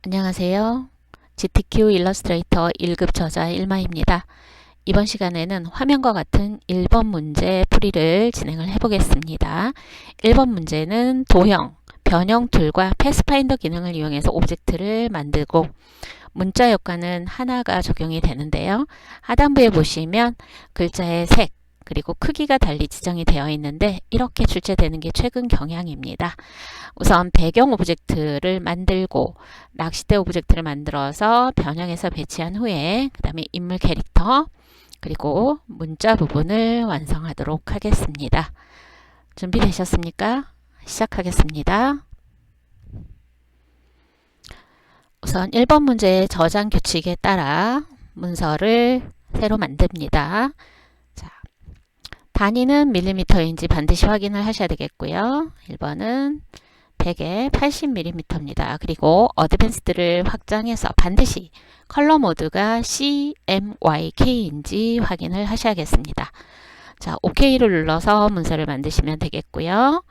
안녕하세요. GTQ 일러스트레이터 1급 저자 일마입니다. 이번 시간에는 화면과 같은 1번 문제 풀이를 진행을 해보겠습니다. 1번 문제는 도형, 변형 툴과 패스파인더 기능을 이용해서 오브젝트를 만들고 문자 효과는 하나가 적용이 되는데요. 하단부에 보시면 글자의 색, 그리고 크기가 달리 지정이 되어 있는데 이렇게 출제되는 게 최근 경향입니다. 우선 배경 오브젝트를 만들고 낚싯대 오브젝트를 만들어서 변형해서 배치한 후에 그 다음에 인물 캐릭터 그리고 문자 부분을 완성하도록 하겠습니다. 준비되셨습니까? 시작하겠습니다. 우선 1번 문제의 저장 규칙에 따라 문서를 새로 만듭니다. 자, 단위는 밀리미터인지 반드시 확인을 하셔야 되겠고요. 1번은 100에 80mm입니다. 그리고 어드밴스드를 확장해서 반드시 컬러 모드가 CMYK인지 확인을 하셔야겠습니다. 자, OK를 눌러서 문서를 만드시면 되겠고요.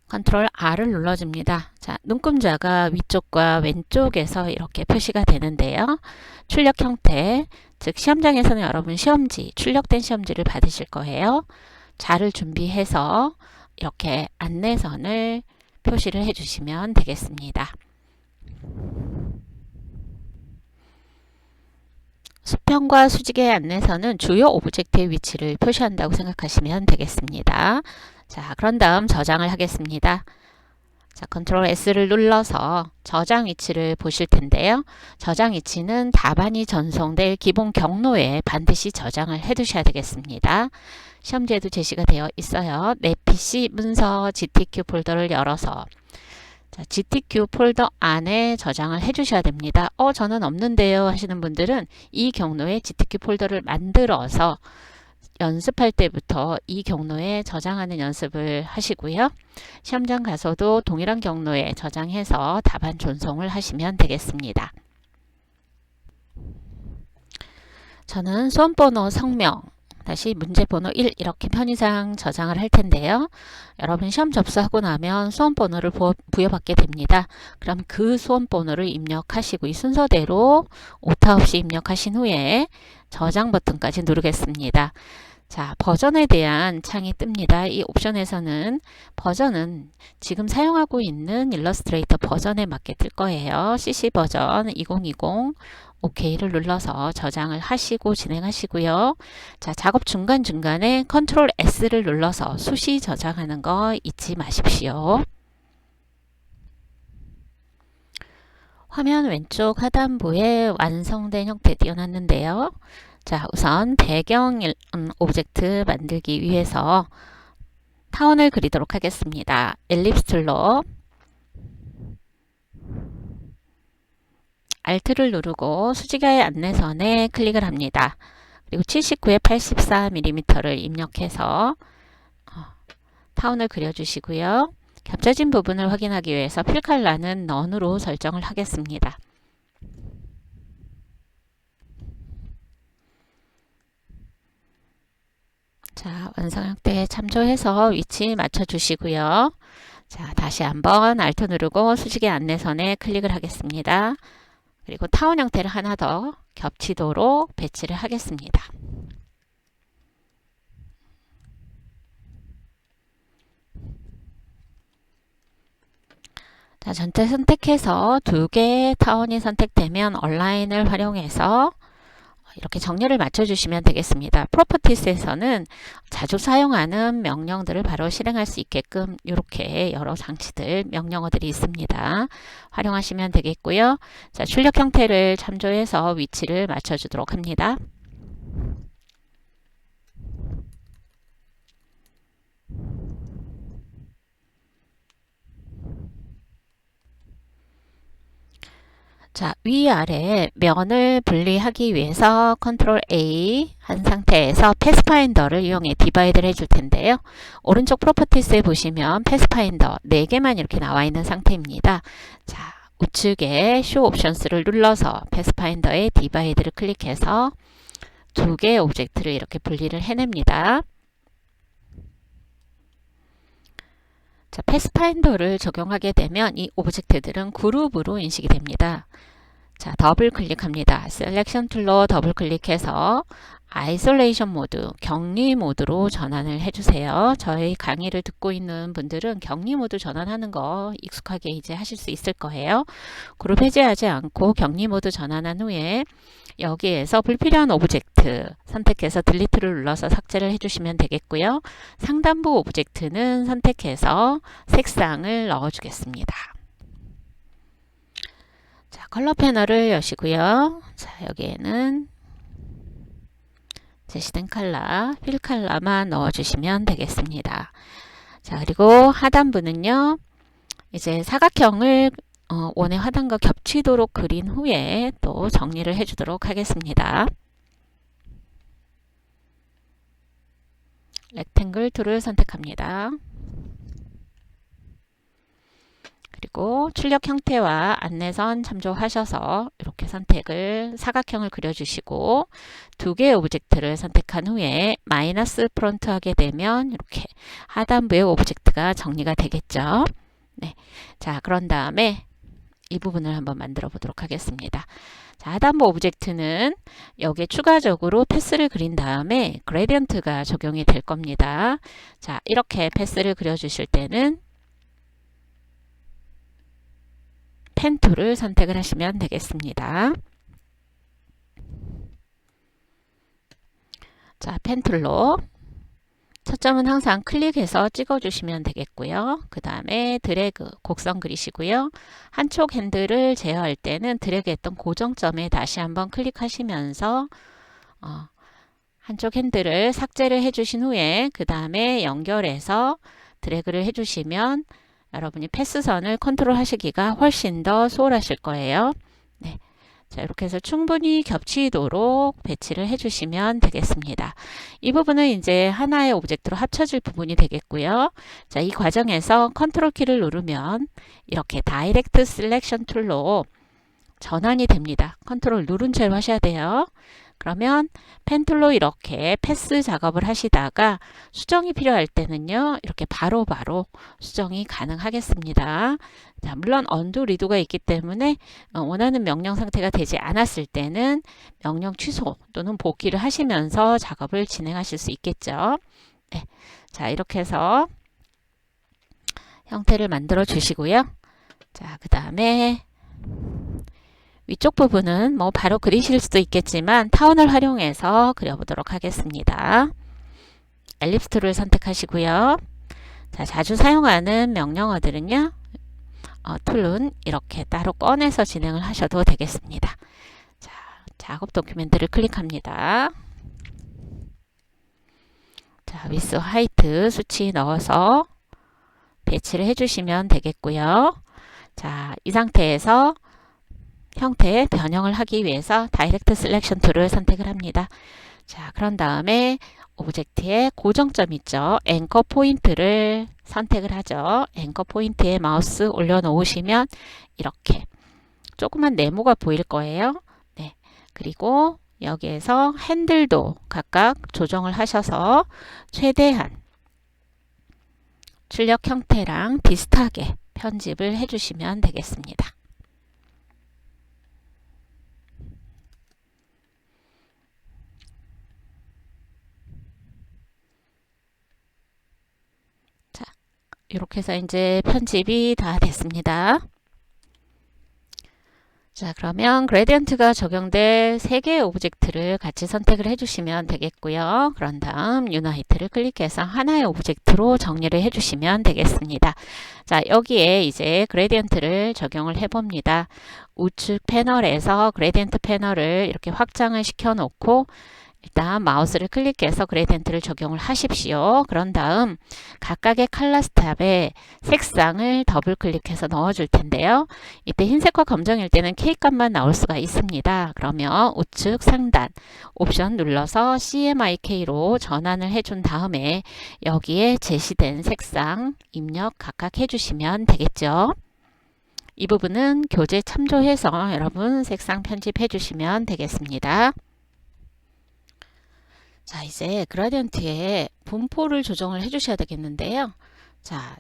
컨트롤 R을 눌러줍니다. 자, 눈금자가 위쪽과 왼쪽에서 이렇게 표시가 되는데요. 출력 형태, 즉 시험장에서는 여러분 시험지, 출력된 시험지를 받으실 거예요. 자를 준비해서 이렇게 안내선을 표시를 해주시면 되겠습니다. 수평과 수직의 안내선은 주요 오브젝트의 위치를 표시한다고 생각하시면 되겠습니다. 자, 그런 다음 저장을 하겠습니다. 자, 컨트롤 S를 눌러서 저장 위치를 보실 텐데요. 저장 위치는 답안이 전송될 기본 경로에 반드시 저장을 해 두셔야 되겠습니다. 시험지에도 제시가 되어 있어요. 내 PC 문서 GTQ 폴더를 열어서 자, GTQ 폴더 안에 저장을 해 주셔야 됩니다. 저는 없는데요 하시는 분들은 이 경로에 GTQ 폴더를 만들어서 연습할 때부터 이 경로에 저장하는 연습을 하시고요. 시험장 가서도 동일한 경로에 저장해서 답안 전송을 하시면 되겠습니다. 저는 수험번호 성명 다시 문제번호 1 이렇게 편의상 저장을 할 텐데요. 여러분 시험 접수하고 나면 수험번호를 부여받게 됩니다. 그럼 그 수험번호를 입력하시고 이 순서대로 오타 없이 입력하신 후에 저장 버튼까지 누르겠습니다. 자, 버전에 대한 창이 뜹니다. 이 옵션에서는 버전은 지금 사용하고 있는 일러스트레이터 버전에 맞게 뜰 거예요. CC 버전 2020 OK를 눌러서 저장을 하시고 진행하시고요. 자, 작업 중간중간에 컨트롤 S를 눌러서 수시 저장하는 거 잊지 마십시오. 화면 왼쪽 하단부에 완성된 형태 띄워놨는데요. 자, 우선 배경 오브젝트 만들기 위해서 타원을 그리도록 하겠습니다. 엘립스 툴로 Alt를 누르고 수직의 안내선에 클릭을 합니다. 그리고 79에 84mm를 입력해서 타원을 그려주시고요. 겹쳐진 부분을 확인하기 위해서 필칼라는 넌으로 설정을 하겠습니다. 자, 완성 형태에 참조해서 위치 맞춰주시고요. 자, 다시 한번 Alt 누르고 수직의 안내선에 클릭을 하겠습니다. 그리고 타원 형태를 하나 더 겹치도록 배치를 하겠습니다. 자, 전체 선택해서 두 개의 타원이 선택되면 얼라인을 활용해서 이렇게 정렬을 맞춰주시면 되겠습니다. 프로퍼티스에서는 자주 사용하는 명령들을 바로 실행할 수 있게끔 이렇게 여러 장치들, 명령어들이 있습니다. 활용하시면 되겠고요. 자, 출력 형태를 참조해서 위치를 맞춰주도록 합니다. 자, 위아래 면을 분리하기 위해서 컨트롤 A 한 상태에서 패스파인더를 이용해 디바이드를 해줄 텐데요. 오른쪽 프로퍼티스에 보시면 패스파인더 4개만 이렇게 나와 있는 상태입니다. 자, 우측에 쇼 옵션스를 눌러서 패스파인더의 디바이드를 클릭해서 두 개의 오브젝트를 이렇게 분리를 해냅니다. 자, 패스파인더를 적용하게 되면 이 오브젝트들은 그룹으로 인식이 됩니다. 자, 더블 클릭합니다. 셀렉션 툴로 더블 클릭해서 아이솔레이션 모드, 격리 모드로 전환을 해주세요. 저희 강의를 듣고 있는 분들은 격리 모드 전환하는 거 익숙하게 이제 하실 수 있을 거예요. 그룹 해제하지 않고 격리 모드 전환한 후에 여기에서 불필요한 오브젝트 선택해서 딜리트를 눌러서 삭제를 해주시면 되겠고요. 상단부 오브젝트는 선택해서 색상을 넣어주겠습니다. 자, 컬러 패널을 여시고요. 자, 여기에는 제시된 컬러, 필 컬러만 넣어주시면 되겠습니다. 자, 그리고 하단부는요, 이제 사각형을 원의 하단과 겹치도록 그린 후에 또 정리를 해주도록 하겠습니다. 렉탱글 툴을 선택합니다. 그리고 출력 형태와 안내선 참조하셔서 이렇게 선택을 사각형을 그려주시고 두 개의 오브젝트를 선택한 후에 마이너스 프론트 하게 되면 이렇게 하단부의 오브젝트가 정리가 되겠죠. 네. 자, 그런 다음에 이 부분을 한번 만들어 보도록 하겠습니다. 자, 하단부 오브젝트는 여기에 추가적으로 패스를 그린 다음에 그레디언트가 적용이 될 겁니다. 자, 이렇게 패스를 그려주실 때는 펜 툴을 선택을 하시면 되겠습니다. 자, 펜 툴로 첫 점은 항상 클릭해서 찍어주시면 되겠고요. 그 다음에 드래그, 곡선 그리시고요. 한쪽 핸들을 제어할 때는 드래그했던 고정점에 다시 한번 클릭하시면서 한쪽 핸들을 삭제를 해주신 후에 그 다음에 연결해서 드래그를 해주시면 여러분이 패스선을 컨트롤 하시기가 훨씬 더 수월하실 거예요. 네. 자, 이렇게 해서 충분히 겹치도록 배치를 해주시면 되겠습니다. 이 부분은 이제 하나의 오브젝트로 합쳐질 부분이 되겠고요. 자, 이 과정에서 컨트롤 키를 누르면 이렇게 다이렉트 셀렉션 툴로 전환이 됩니다. 컨트롤 누른 채로 하셔야 돼요. 그러면 펜 툴로 이렇게 패스 작업을 하시다가 수정이 필요할 때는요, 이렇게 바로바로 수정이 가능하겠습니다. 자, 물론 언두 리도가 있기 때문에 원하는 명령 상태가 되지 않았을 때는 명령 취소 또는 복귀를 하시면서 작업을 진행하실 수 있겠죠. 네. 자, 이렇게 해서 형태를 만들어 주시고요. 자, 그 다음에 위쪽 부분은 뭐 바로 그리실 수도 있겠지만 타운을 활용해서 그려보도록 하겠습니다. 엘립스 툴을 선택하시고요. 자, 자주 사용하는 명령어들은요, 툴은 이렇게 따로 꺼내서 진행을 하셔도 되겠습니다. 자, 작업 도큐멘트를 클릭합니다. 자, 위스 하이트 수치 넣어서 배치를 해주시면 되겠고요. 자, 이 상태에서 형태의 변형을 하기 위해서 다이렉트 셀렉션 툴을 선택을 합니다. 자, 그런 다음에 오브젝트의 고정점 있죠. 앵커 포인트를 선택을 하죠. 앵커 포인트에 마우스 올려놓으시면 이렇게 조그만 네모가 보일 거예요. 네. 그리고 여기에서 핸들도 각각 조정을 하셔서 최대한 출력 형태랑 비슷하게 편집을 해주시면 되겠습니다. 이렇게 해서 이제 편집이 다 됐습니다. 자, 그러면 그레디언트가 적용될 3개의 오브젝트를 같이 선택을 해주시면 되겠고요. 그런 다음 유나이트를 클릭해서 하나의 오브젝트로 정리를 해주시면 되겠습니다. 자, 여기에 이제 그레디언트를 적용을 해봅니다. 우측 패널에서 그레디언트 패널을 이렇게 확장을 시켜 놓고 일단 마우스를 클릭해서 그레디언트를 적용을 하십시오. 그런 다음 각각의 컬러 스탑에 색상을 더블 클릭해서 넣어줄 텐데요. 이때 흰색과 검정일 때는 K값만 나올 수가 있습니다. 그러면 우측 상단 옵션 눌러서 CMYK로 전환을 해준 다음에 여기에 제시된 색상 입력 각각 해주시면 되겠죠. 이 부분은 교재 참조해서 여러분 색상 편집해 주시면 되겠습니다. 자, 이제 그라디언트의 분포를 조정을 해 주셔야 되겠는데요. 자,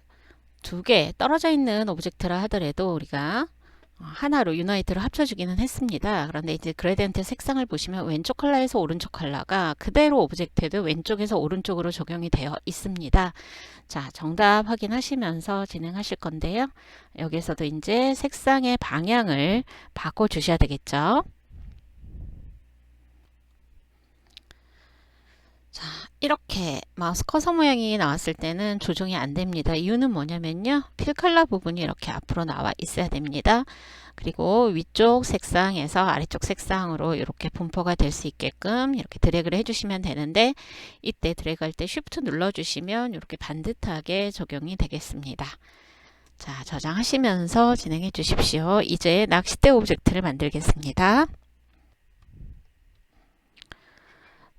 두 개 떨어져 있는 오브젝트라 하더라도 우리가 하나로 유나이트로 합쳐주기는 했습니다. 그런데 이제 그레디언트 색상을 보시면 왼쪽 컬러에서 오른쪽 컬러가 그대로 오브젝트에도 왼쪽에서 오른쪽으로 적용이 되어 있습니다. 자, 정답 확인하시면서 진행하실 건데요. 여기서도 이제 색상의 방향을 바꿔 주셔야 되겠죠. 자, 이렇게 마우스 커서 모양이 나왔을 때는 조정이 안 됩니다. 이유는 뭐냐면요. 필 컬러 부분이 이렇게 앞으로 나와 있어야 됩니다. 그리고 위쪽 색상에서 아래쪽 색상으로 이렇게 분포가 될 수 있게끔 이렇게 드래그를 해주시면 되는데, 이때 드래그 할 때 쉬프트 눌러주시면 이렇게 반듯하게 적용이 되겠습니다. 자, 저장하시면서 진행해 주십시오. 이제 낚싯대 오브젝트를 만들겠습니다.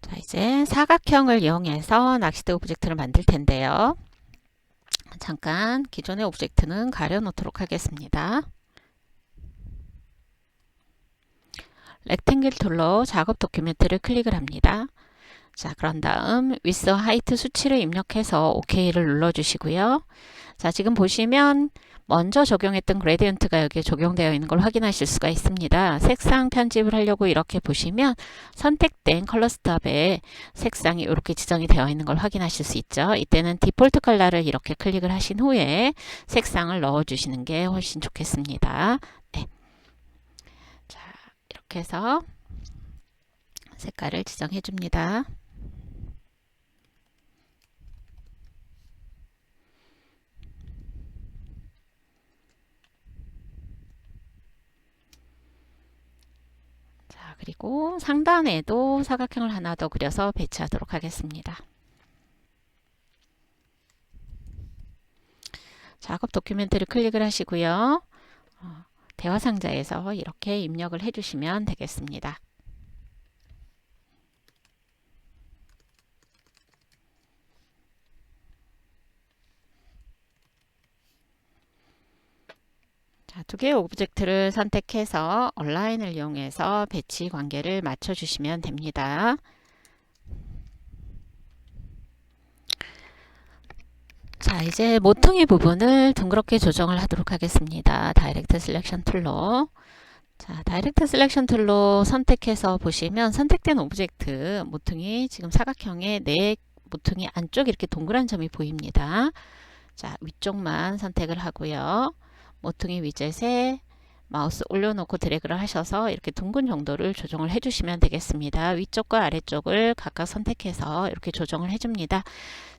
자, 이제 사각형을 이용해서 낚싯대 오브젝트를 만들 텐데요. 잠깐 기존의 오브젝트는 가려놓도록 하겠습니다. 렉탱글 툴로 작업 도큐멘트를 클릭을 합니다. 자, 그런 다음 width, height 수치를 입력해서 OK를 눌러주시고요. 자, 지금 보시면 먼저 적용했던 그레디언트가 여기에 적용되어 있는 걸 확인하실 수가 있습니다. 색상 편집을 하려고 이렇게 보시면 선택된 컬러 스탑에 색상이 이렇게 지정이 되어 있는 걸 확인하실 수 있죠. 이때는 디폴트 컬러를 이렇게 클릭을 하신 후에 색상을 넣어 주시는 게 훨씬 좋겠습니다. 네. 자, 이렇게 해서 색깔을 지정해 줍니다. 그리고 상단에도 사각형을 하나 더 그려서 배치하도록 하겠습니다. 작업 도큐멘트를 클릭을 하시고요. 대화 상자에서 이렇게 입력을 해주시면 되겠습니다. 자, 두 개의 오브젝트를 선택해서 얼라인을 이용해서 배치 관계를 맞춰주시면 됩니다. 자, 이제 모퉁이 부분을 둥그렇게 조정을 하도록 하겠습니다. 다이렉트 셀렉션 툴로. 자, 다이렉트 셀렉션 툴로 선택해서 보시면 선택된 오브젝트 모퉁이 지금 사각형의 네 모퉁이 안쪽에 이렇게 동그란 점이 보입니다. 자, 위쪽만 선택을 하고요. 모퉁이 위젯에 마우스 올려놓고 드래그를 하셔서 이렇게 둥근 정도를 조정을 해주시면 되겠습니다. 위쪽과 아래쪽을 각각 선택해서 이렇게 조정을 해줍니다.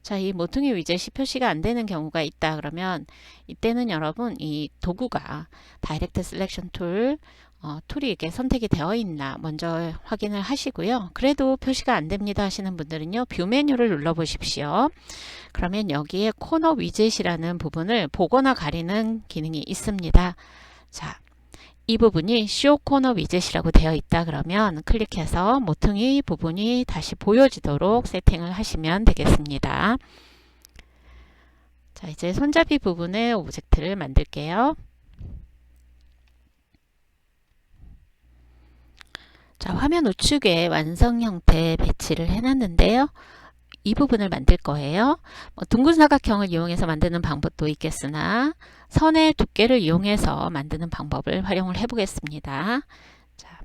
자, 이 모퉁이 위젯이 표시가 안 되는 경우가 있다 그러면 이때는 여러분 이 도구가 다이렉트 셀렉션 툴이 이렇게 선택이 되어 있나 먼저 확인을 하시고요. 그래도 표시가 안 됩니다 하시는 분들은요, 뷰 메뉴를 눌러 보십시오. 그러면 여기에 코너 위젯이라는 부분을 보거나 가리는 기능이 있습니다. 자, 이 부분이 쇼 코너 위젯이라고 되어 있다 그러면 클릭해서 모퉁이 부분이 다시 보여지도록 세팅을 하시면 되겠습니다. 자, 이제 손잡이 부분의 오브젝트를 만들게요. 자, 화면 우측에 완성 형태 배치를 해놨는데요. 이 부분을 만들 거예요. 둥근 사각형을 이용해서 만드는 방법도 있겠으나 선의 두께를 이용해서 만드는 방법을 활용을 해 보겠습니다. 자,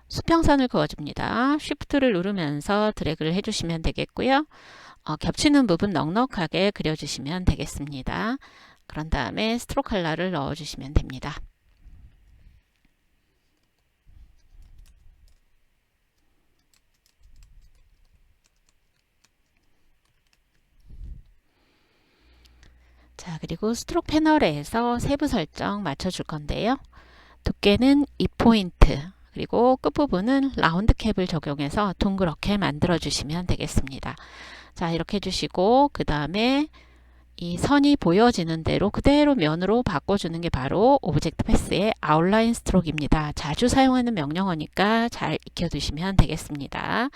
수평선을 그어줍니다. Shift를 누르면서 드래그를 해주시면 되겠고요. 겹치는 부분 넉넉하게 그려주시면 되겠습니다. 그런 다음에 스트로크 컬러를 넣어주시면 됩니다. 자, 그리고 스트로크 패널에서 세부 설정 맞춰줄 건데요. 두께는 2포인트, 그리고 끝부분은 라운드 캡을 적용해서 둥그렇게 만들어 주시면 되겠습니다. 자, 이렇게 해주시고 그 다음에 이 선이 보여지는 대로 그대로 면으로 바꿔주는 게 바로 오브젝트 패스의 아웃라인 스트로크입니다. 자주 사용하는 명령어니까 잘 익혀두시면 되겠습니다.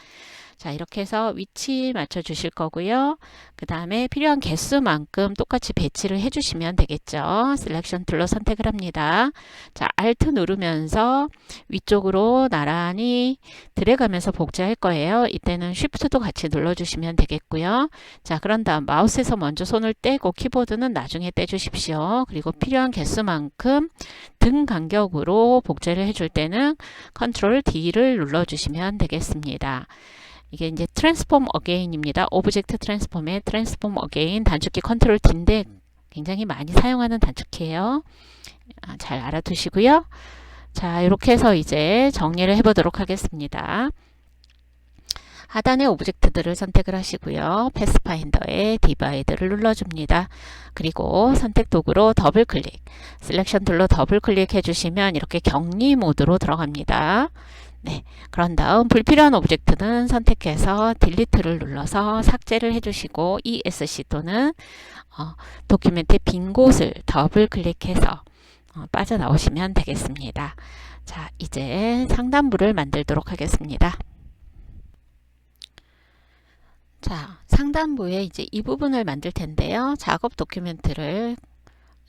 자, 이렇게 해서 위치 맞춰 주실 거고요. 그 다음에 필요한 개수만큼 똑같이 배치를 해 주시면 되겠죠. 셀렉션 툴로 선택을 합니다. 자, Alt 누르면서 위쪽으로 나란히 드래그하면서 복제할 거예요. 이때는 Shift도 같이 눌러주시면 되겠고요. 자, 그런 다음 마우스에서 먼저 손을 떼고 키보드는 나중에 떼주십시오. 그리고 필요한 개수만큼 등 간격으로 복제를 해줄 때는 Ctrl D를 눌러주시면 되겠습니다. 이게 이제 트랜스폼 어게인입니다. 오브젝트 트랜스폼의 트랜스폼 어게인 단축키 컨트롤 D인데 굉장히 많이 사용하는 단축키예요. 잘 알아두시고요. 자, 이렇게 해서 이제 정리를 해보도록 하겠습니다. 하단의 오브젝트들을 선택을 하시고요. 패스파인더에 디바이드를 눌러줍니다. 그리고 선택 도구로 더블 클릭, 셀렉션 툴로 더블 클릭해 주시면 이렇게 격리 모드로 들어갑니다. 네, 그런 다음 불필요한 오브젝트는 선택해서 딜리트를 눌러서 삭제를 해주시고 ESC 또는 도큐멘트의 빈 곳을 더블 클릭해서 빠져나오시면 되겠습니다. 자, 이제 상단부를 만들도록 하겠습니다. 자, 상단부에 이제 이 부분을 만들 텐데요. 작업 도큐멘트를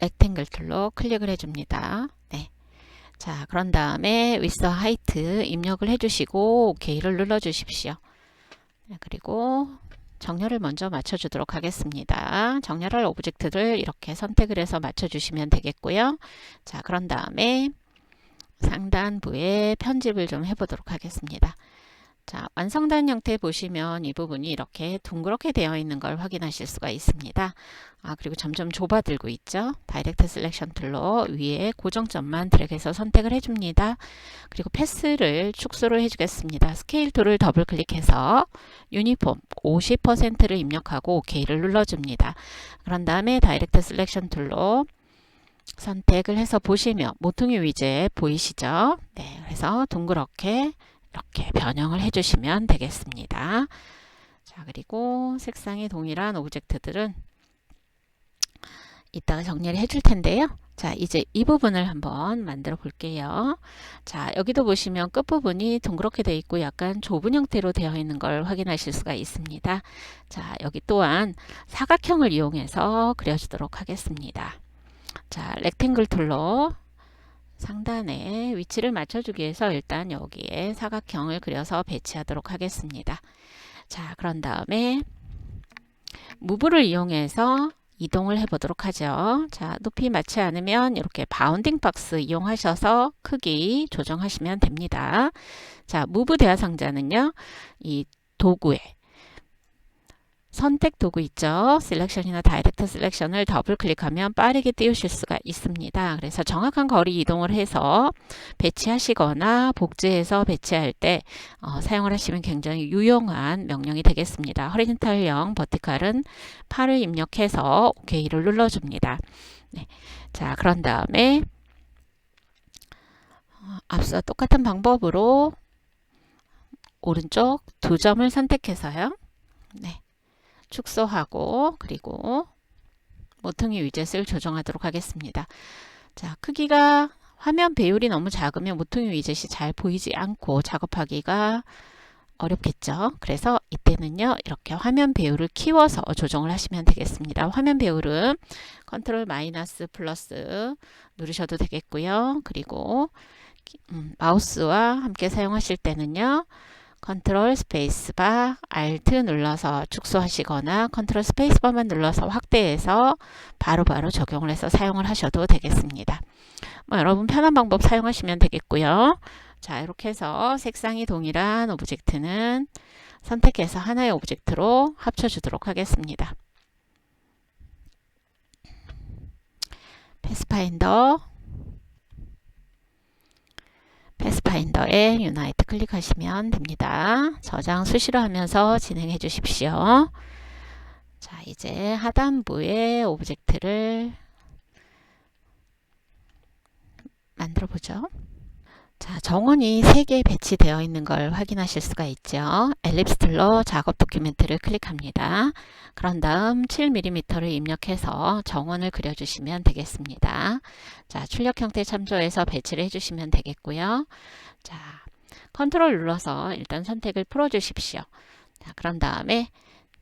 렉탱글 툴로 클릭을 해줍니다. 네. 자, 그런 다음에 width, height 입력을 해주시고 OK를 눌러주십시오. 네, 그리고 정렬을 먼저 맞춰주도록 하겠습니다. 정렬할 오브젝트를 이렇게 선택을 해서 맞춰주시면 되겠고요. 자, 그런 다음에 상단부에 편집을 좀 해보도록 하겠습니다. 자, 완성된 형태 보시면 이 부분이 이렇게 둥그렇게 되어 있는 걸 확인하실 수가 있습니다. 그리고 점점 좁아들고 있죠. 다이렉트 셀렉션 툴로 위에 고정점만 드래그해서 선택을 해줍니다. 그리고 패스를 축소를 해주겠습니다. 스케일 툴을 더블 클릭해서 유니폼 50%를 입력하고 OK를 눌러줍니다. 그런 다음에 다이렉트 셀렉션 툴로 선택을 해서 보시면 모퉁이 위젯 보이시죠? 네, 그래서 둥그렇게 이렇게 변형을 해주시면 되겠습니다. 자, 그리고 색상이 동일한 오브젝트들은 이따가 정리를 해줄 텐데요. 자, 이제 이 부분을 한번 만들어 볼게요. 자, 여기도 보시면 끝부분이 둥그렇게 되어 있고 약간 좁은 형태로 되어 있는 걸 확인하실 수가 있습니다. 자, 여기 또한 사각형을 이용해서 그려주도록 하겠습니다. 자, 렉탱글 툴로 상단에 위치를 맞춰주기 위해서 일단 여기에 사각형을 그려서 배치하도록 하겠습니다. 자, 그런 다음에 무브를 이용해서 이동을 해보도록 하죠. 자, 높이 맞지 않으면 이렇게 바운딩 박스 이용하셔서 크기 조정하시면 됩니다. 자, 무브 대화상자는요, 이 도구에 선택 도구 있죠. 셀렉션이나 다이렉트 셀렉션을 더블 클릭하면 빠르게 띄우실 수가 있습니다. 그래서 정확한 거리 이동을 해서 배치하시거나 복제해서 배치할 때 사용을 하시면 굉장히 유용한 명령이 되겠습니다. 허리젠탈형, 버티칼은 8을 입력해서 OK를 눌러줍니다. 네. 자, 그런 다음에 앞서 똑같은 방법으로 오른쪽 두 점을 선택해서요. 네. 축소하고 그리고 모퉁이 위젯을 조정하도록 하겠습니다. 자, 크기가 화면 배율이 너무 작으면 모퉁이 위젯이 잘 보이지 않고 작업하기가 어렵겠죠. 그래서 이때는요, 이렇게 화면 배율을 키워서 조정을 하시면 되겠습니다. 화면 배율은 컨트롤 마이너스 플러스 누르셔도 되겠고요. 그리고 마우스와 함께 사용하실 때는요, 컨트롤 스페이스바 Alt 눌러서 축소하시거나 컨트롤 스페이스바만 눌러서 확대해서 바로바로 적용을 해서 사용을 하셔도 되겠습니다. 여러분 편한 방법 사용하시면 되겠고요. 자, 이렇게 해서 색상이 동일한 오브젝트는 선택해서 하나의 오브젝트로 합쳐주도록 하겠습니다. 패스파인더에 유나이트 클릭하시면 됩니다. 저장 수시로 하면서 진행해 주십시오. 자, 이제 하단부에 오브젝트를 만들어 보죠. 자, 정원이 3개 배치되어 있는 걸 확인하실 수가 있죠. 엘립스 툴로 작업 도큐멘트를 클릭합니다. 그런 다음 7mm를 입력해서 정원을 그려주시면 되겠습니다. 자, 출력 형태 참조해서 배치를 해주시면 되겠고요. 자, 컨트롤 눌러서 일단 선택을 풀어주십시오. 자, 그런 다음에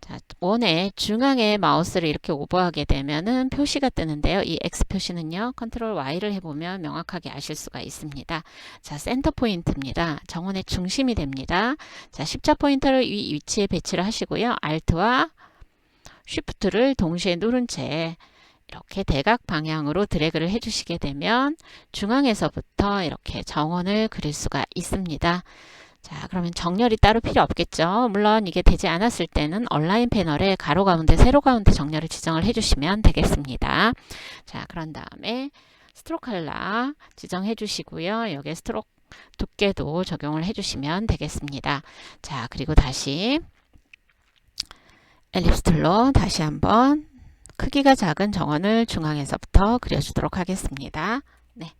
자, 원의 중앙에 마우스를 이렇게 오버하게 되면은 표시가 뜨는데요. 이 X 표시는요, 컨트롤 Y를 해보면 명확하게 아실 수가 있습니다. 자, 센터 포인트입니다. 정원의 중심이 됩니다. 자, 십자 포인터를 이 위치에 배치를 하시고요. Alt와 Shift를 동시에 누른 채 이렇게 대각 방향으로 드래그를 해주시게 되면 중앙에서부터 이렇게 정원을 그릴 수가 있습니다. 자, 그러면 정렬이 따로 필요 없겠죠. 물론 이게 되지 않았을 때는 얼라인 패널에 가로 가운데, 세로 가운데 정렬을 지정을 해주시면 되겠습니다. 자, 그런 다음에 스트로크 컬러 지정해 주시고요. 여기에 스트로크 두께도 적용을 해주시면 되겠습니다. 자, 그리고 다시 엘립스 툴로 다시 한번 크기가 작은 정원을 중앙에서부터 그려주도록 하겠습니다. 네.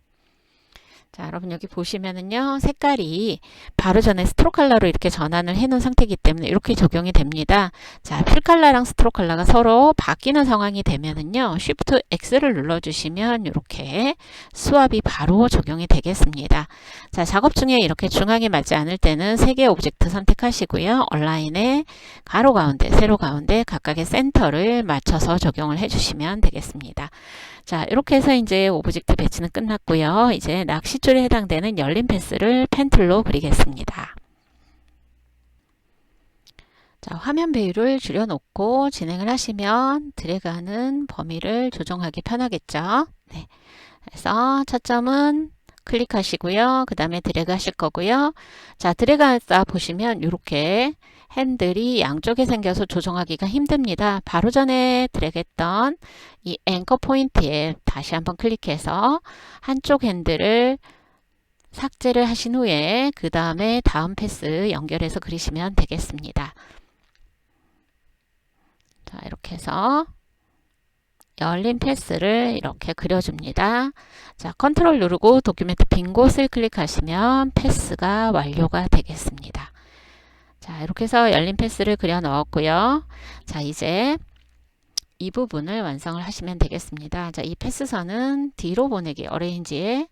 자, 여러분 여기 보시면은요, 색깔이 바로 전에 스트로크 컬러로 이렇게 전환을 해 놓은 상태이기 때문에 이렇게 적용이 됩니다. 자, 필 컬러랑 스트로크 컬러가 서로 바뀌는 상황이 되면은요, Shift X를 눌러주시면 이렇게 스왑이 바로 적용이 되겠습니다. 자, 작업 중에 이렇게 중앙에 맞지 않을 때는 3개의 오브젝트 선택하시고요. 얼라인에 가로 가운데, 세로 가운데 각각의 센터를 맞춰서 적용을 해주시면 되겠습니다. 자, 이렇게 해서 이제 오브젝트 배치는 끝났고요. 이제 낚싯줄에 해당되는 열린 패스를 펜툴로 그리겠습니다. 자, 화면 배율을 줄여놓고 진행을 하시면 드래그하는 범위를 조정하기 편하겠죠. 네. 그래서 첫 점은 클릭하시고요. 그 다음에 드래그 하실 거고요. 자, 드래그 하다 보시면 이렇게 핸들이 양쪽에 생겨서 조정하기가 힘듭니다. 바로 전에 드래그했던 이 앵커 포인트에 다시 한번 클릭해서 한쪽 핸들을 삭제를 하신 후에 그 다음에 다음 패스 연결해서 그리시면 되겠습니다. 자, 이렇게 해서 열린 패스를 이렇게 그려줍니다. 자, 컨트롤 누르고 도큐멘트 빈 곳을 클릭하시면 패스가 완료가 되겠습니다. 자, 이렇게 해서 열린 패스를 그려 넣었고요. 자, 이제 이 부분을 완성을 하시면 되겠습니다. 자, 이 패스선은 뒤로 보내기, 어레인지에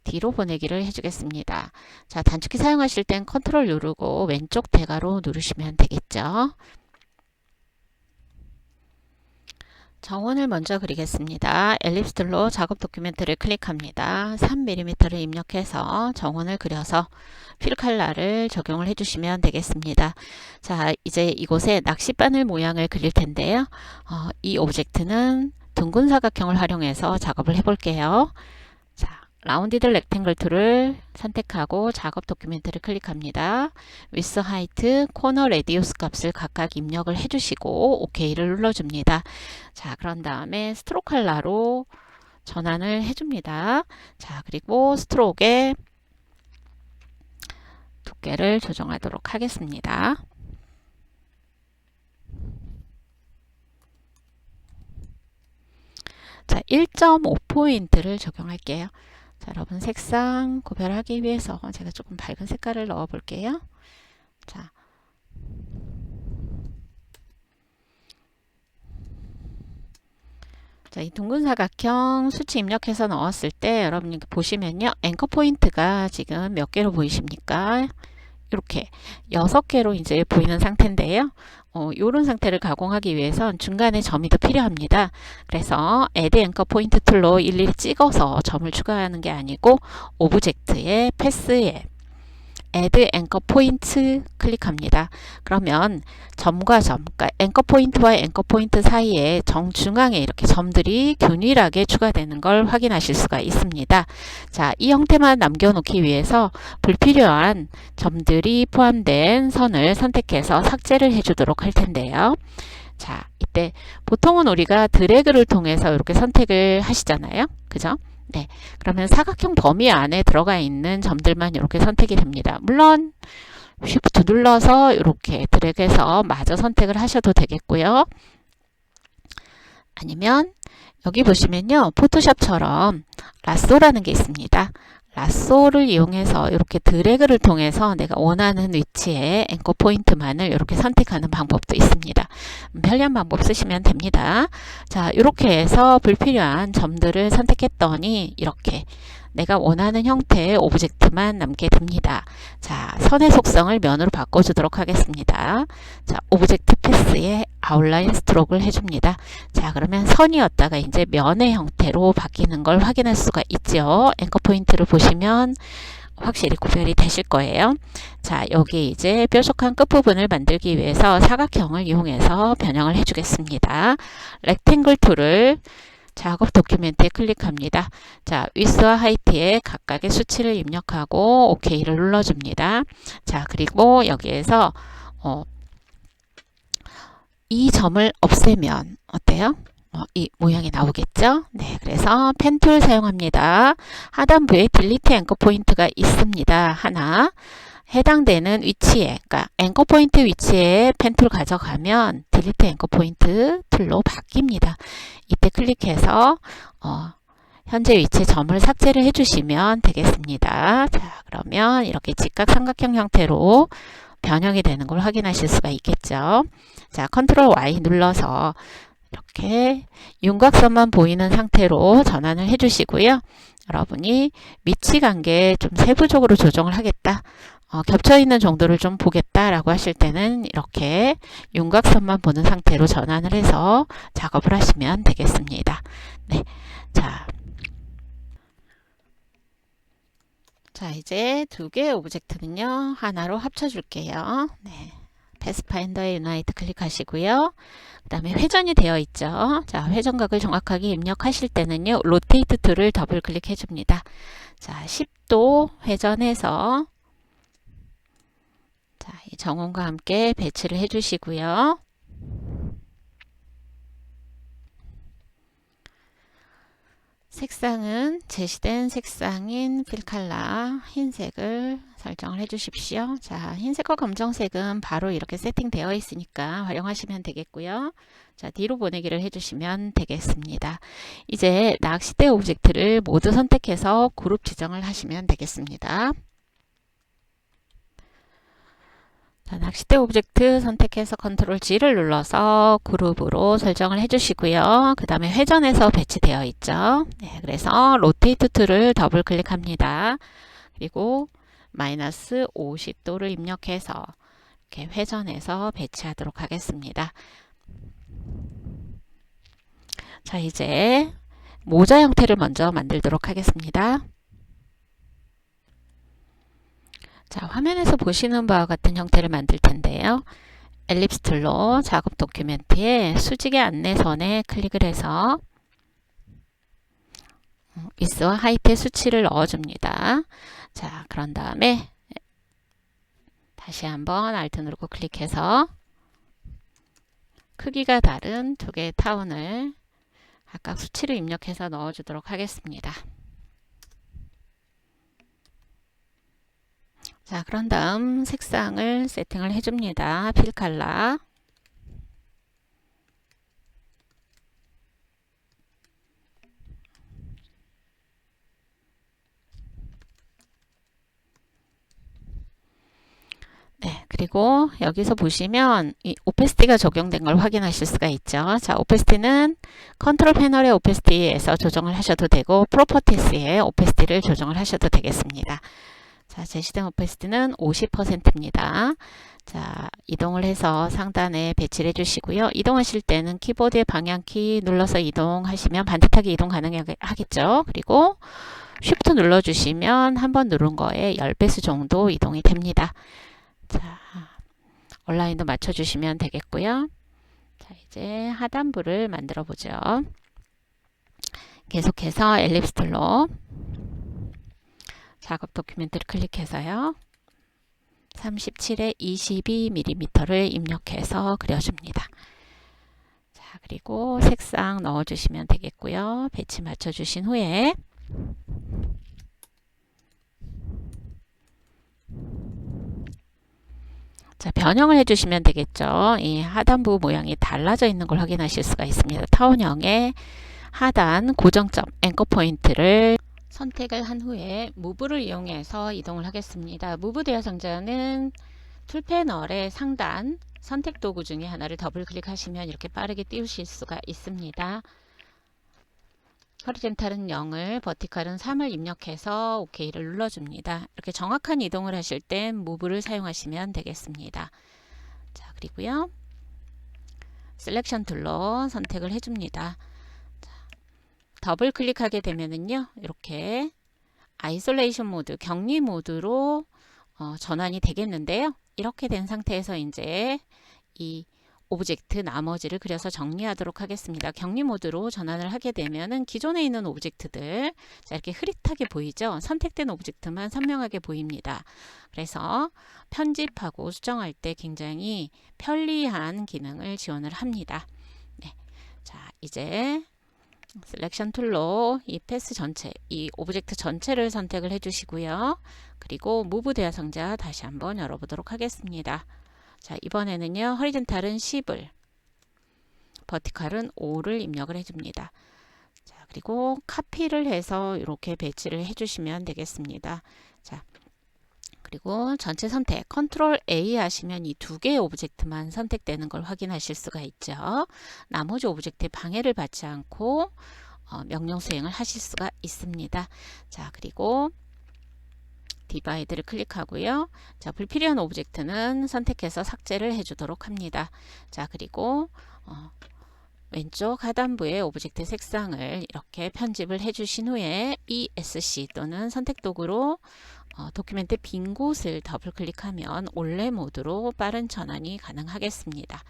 뒤로 보내기를 해주겠습니다. 자, 단축키 사용하실 땐 컨트롤 누르고 왼쪽 대괄호 누르시면 되겠죠. 정원을 먼저 그리겠습니다. 엘립스 툴로 작업 도큐멘트를 클릭합니다. 3mm를 입력해서 정원을 그려서 필 컬러를 적용을 해주시면 되겠습니다. 자, 이제 이곳에 낚싯바늘 모양을 그릴 텐데요. 이 오브젝트는 둥근 사각형을 활용해서 작업을 해볼게요. 자, 라운디드 렉탱글 툴을 선택하고 작업 도큐멘트를 클릭합니다. 위스, 하이트, 코너, 레디우스 값을 각각 입력을 해주시고 OK를 눌러줍니다. 자, 그런 다음에 스트로크 컬러로 전환을 해줍니다. 자, 그리고 스트로크의 두께를 조정하도록 하겠습니다. 자, 1.5포인트를 적용할게요. 자, 여러분 색상 구별하기 위해서 제가 조금 밝은 색깔을 넣어 볼게요. 자, 자, 이 둥근 사각형 수치 입력해서 넣었을 때 여러분 보시면요, 앵커 포인트가 지금 몇 개로 보이십니까? 이렇게 6개로 이제 보이는 상태인데요. 이런 상태를 가공하기 위해선 중간에 점이 더 필요합니다. 그래서 Add Anchor Point 툴로 일일이 찍어서 점을 추가하는 게 아니고 오브젝트의 패스에 Add Anchor Point 클릭합니다. 그러면 점과 점, 그러니까 앵커 포인트와 앵커 포인트 사이에 정중앙에 이렇게 점들이 균일하게 추가되는 걸 확인하실 수가 있습니다. 자, 이 형태만 남겨놓기 위해서 불필요한 점들이 포함된 선을 선택해서 삭제를 해주도록 할 텐데요. 자, 이때 보통은 우리가 드래그를 통해서 이렇게 선택을 하시잖아요. 그죠? 네, 그러면 사각형 범위 안에 들어가 있는 점들만 이렇게 선택이 됩니다. 물론 Shift 눌러서 이렇게 드래그해서 마저 선택을 하셔도 되겠고요. 아니면 여기 보시면요, 포토샵처럼 라쏘라는 게 있습니다. 라쏘를 이용해서 이렇게 드래그를 통해서 내가 원하는 위치에 앵커 포인트만을 이렇게 선택하는 방법도 있습니다. 편리한 방법 쓰시면 됩니다. 자, 이렇게 해서 불필요한 점들을 선택했더니 이렇게 내가 원하는 형태의 오브젝트만 남게 됩니다. 자, 선의 속성을 면으로 바꿔주도록 하겠습니다. 자, 오브젝트 패스에 아웃라인 스트로크를 해줍니다. 자, 그러면 선이었다가 이제 면의 형태로 바뀌는 걸 확인할 수가 있죠. 앵커 포인트를 보시면 확실히 구별이 되실 거예요. 자, 여기 이제 뾰족한 끝부분을 만들기 위해서 사각형을 이용해서 변형을 해주겠습니다. 렉탱글 툴을 작업 도큐멘트에 클릭합니다. 자, 위스와 하이트에 각각의 수치를 입력하고 OK를 눌러줍니다. 자, 그리고 여기에서 이 점을 없애면 어때요? 이 모양이 나오겠죠? 네, 그래서 펜 툴 사용합니다. 하단부에 딜리트 앵커 포인트가 있습니다. 하나. 해당되는 위치에, 그러니까 앵커 포인트 위치에 펜 툴 가져가면 딜리트 앵커 포인트 툴로 바뀝니다. 이때 클릭해서 현재 위치에 점을 삭제를 해주시면 되겠습니다. 자, 그러면 이렇게 직각 삼각형 형태로 변형이 되는 걸 확인하실 수가 있겠죠. 자, 컨트롤 Y 눌러서 이렇게 윤곽선만 보이는 상태로 전환을 해주시고요. 여러분이 위치 관계 좀 세부적으로 조정을 하겠다. 겹쳐있는 정도를 좀 보겠다라고 하실 때는 이렇게 윤곽선만 보는 상태로 전환을 해서 작업을 하시면 되겠습니다. 네, 자 이제 두 개의 오브젝트는요 하나로 합쳐줄게요. 네, 패스파인더에 유나이트 클릭하시고요. 그 다음에 회전이 되어 있죠. 자, 회전각을 정확하게 입력하실 때는요 로테이트 툴을 더블 클릭해 줍니다. 자, 10도 회전해서 자, 이 정원과 함께 배치를 해 주시고요. 색상은 제시된 색상인 필칼라 흰색을 설정을 해 주십시오. 자, 흰색과 검정색은 바로 이렇게 세팅되어 있으니까 활용하시면 되겠고요. 자, 뒤로 보내기를 해주시면 되겠습니다. 이제 낚싯대 오브젝트를 모두 선택해서 그룹 지정을 하시면 되겠습니다. 자, 낚싯대 오브젝트 선택해서 컨트롤 G를 눌러서 그룹으로 설정을 해주시고요. 그 다음에 회전해서 배치되어 있죠. 네, 그래서 로테이트 툴을 더블 클릭합니다. 그리고 마이너스 50도를 입력해서 이렇게 회전해서 배치하도록 하겠습니다. 자, 이제 모자 형태를 먼저 만들도록 하겠습니다. 자, 화면에서 보시는 바와 같은 형태를 만들 텐데요. 엘립스 툴로 작업 도큐멘트에 수직의 안내선에 클릭을 해서 위스와 하이트의 수치를 넣어줍니다. 자, 그런 다음에 다시 한번 알트 누르고 클릭해서 크기가 다른 두 개의 타운을 각각 수치를 입력해서 넣어주도록 하겠습니다. 자, 그런 다음 색상을 세팅을 해줍니다. 필칼라. 네, 그리고 여기서 보시면 이 오페시티가 적용된 걸 확인하실 수가 있죠. 자, 오페시티는 컨트롤 패널의 오페시티에서 조정을 하셔도 되고 프로퍼티스의 오페시티를 조정을 하셔도 되겠습니다. 자, 제시된 오페시티는 50%입니다. 자, 이동을 해서 상단에 배치를 해주시고요. 이동하실 때는 키보드의 방향키 눌러서 이동하시면 반듯하게 이동 가능하겠죠. 그리고 쉬프트 눌러주시면 한번 누른 거에 10배수 정도 이동이 됩니다. 자, 온라인도 맞춰주시면 되겠고요. 자, 이제 하단부를 만들어 보죠. 계속해서 엘립스 툴로 작업 도큐멘트를 클릭해서요. 37에 22mm를 입력해서 그려줍니다. 자, 그리고 색상 넣어주시면 되겠고요. 배치 맞춰주신 후에 자, 변형을 해주시면 되겠죠. 이 하단부 모양이 달라져 있는 걸 확인하실 수가 있습니다. 타원형의 하단 고정점 앵커 포인트를 선택을 한 후에 무브를 이용해서 이동을 하겠습니다. 무브 대여상자는 툴 패널의 상단 선택 도구 중에 하나를 더블 클릭하시면 이렇게 빠르게 띄우실 수가 있습니다. 허리젠탈은 0을, 버티칼은 3을 입력해서 OK를 눌러줍니다. 이렇게 정확한 이동을 하실 땐 무브를 사용하시면 되겠습니다. 자, 그리고요. 셀렉션 툴로 선택을 해줍니다. 자, 더블 클릭하게 되면은요. 이렇게 아이솔레이션 모드, 격리 모드로 전환이 되겠는데요. 이렇게 된 상태에서 이제 이 오브젝트 나머지를 그려서 정리하도록 하겠습니다. 격리 모드로 전환을 하게 되면은 기존에 있는 오브젝트들 자, 이렇게 흐릿하게 보이죠? 선택된 오브젝트만 선명하게 보입니다. 그래서 편집하고 수정할 때 굉장히 편리한 기능을 지원을 합니다. 네. 자, 이제 셀렉션 툴로 이 패스 전체, 이 오브젝트 전체를 선택을 해주시고요. 그리고 무브 대화상자 다시 한번 열어보도록 하겠습니다. 자, 이번에는요. 허리젠탈은 10을, 버티칼은 5를 입력을 해줍니다. 자, 그리고 카피를 해서 이렇게 배치를 해주시면 되겠습니다. 자, 그리고 전체 선택, 컨트롤 A 하시면 이 두 개의 오브젝트만 선택되는 걸 확인하실 수가 있죠. 나머지 오브젝트에 방해를 받지 않고 명령 수행을 하실 수가 있습니다. 자, 그리고 디바이드를 클릭하고요. 자, 불필요한 오브젝트는 선택해서 삭제를 해주도록 합니다. 자, 그리고 왼쪽 하단부의 오브젝트 색상을 이렇게 편집을 해주신 후에 ESC 또는 선택 도구로 도큐멘트 빈 곳을 더블 클릭하면 올레 모드로 빠른 전환이 가능하겠습니다.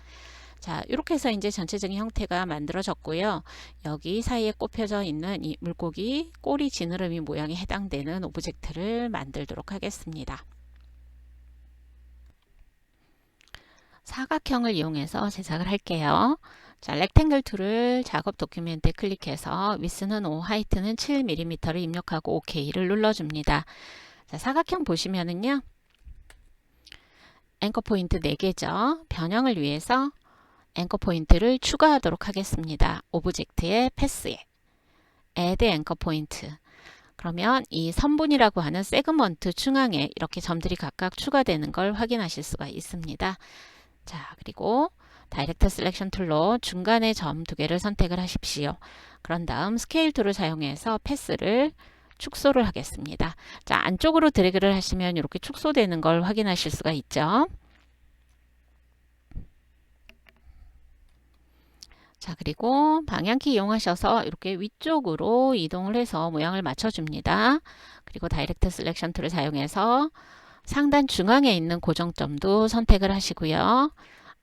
자, 이렇게 해서 이제 전체적인 형태가 만들어졌고요. 여기 사이에 꼽혀져 있는 이 물고기 꼬리 지느러미 모양에 해당되는 오브젝트를 만들도록 하겠습니다. 사각형을 이용해서 제작을 할게요. 자, 렉탱글 툴을 작업 도큐멘트에 클릭해서 위스는 5, 하이트는 7mm를 입력하고 OK를 눌러줍니다. 자, 사각형 보시면은요. 앵커 포인트 4개죠. 변형을 위해서 앵커 포인트를 추가하도록 하겠습니다. 오브젝트의 패스에 add 앵커 포인트. 그러면 이 선분이라고 하는 세그먼트 중앙에 이렇게 점들이 각각 추가되는 걸 확인하실 수가 있습니다. 자, 그리고 다이렉트 셀렉션 툴로 중간에 점 2개를 선택을 하십시오. 그런 다음 스케일 툴을 사용해서 패스를 축소를 하겠습니다. 자, 안쪽으로 드래그를 하시면 이렇게 축소되는 걸 확인하실 수가 있죠. 자, 그리고 방향키 이용하셔서 이렇게 위쪽으로 이동을 해서 모양을 맞춰줍니다. 그리고 다이렉트 셀렉션 툴을 사용해서 상단 중앙에 있는 고정점도 선택을 하시고요.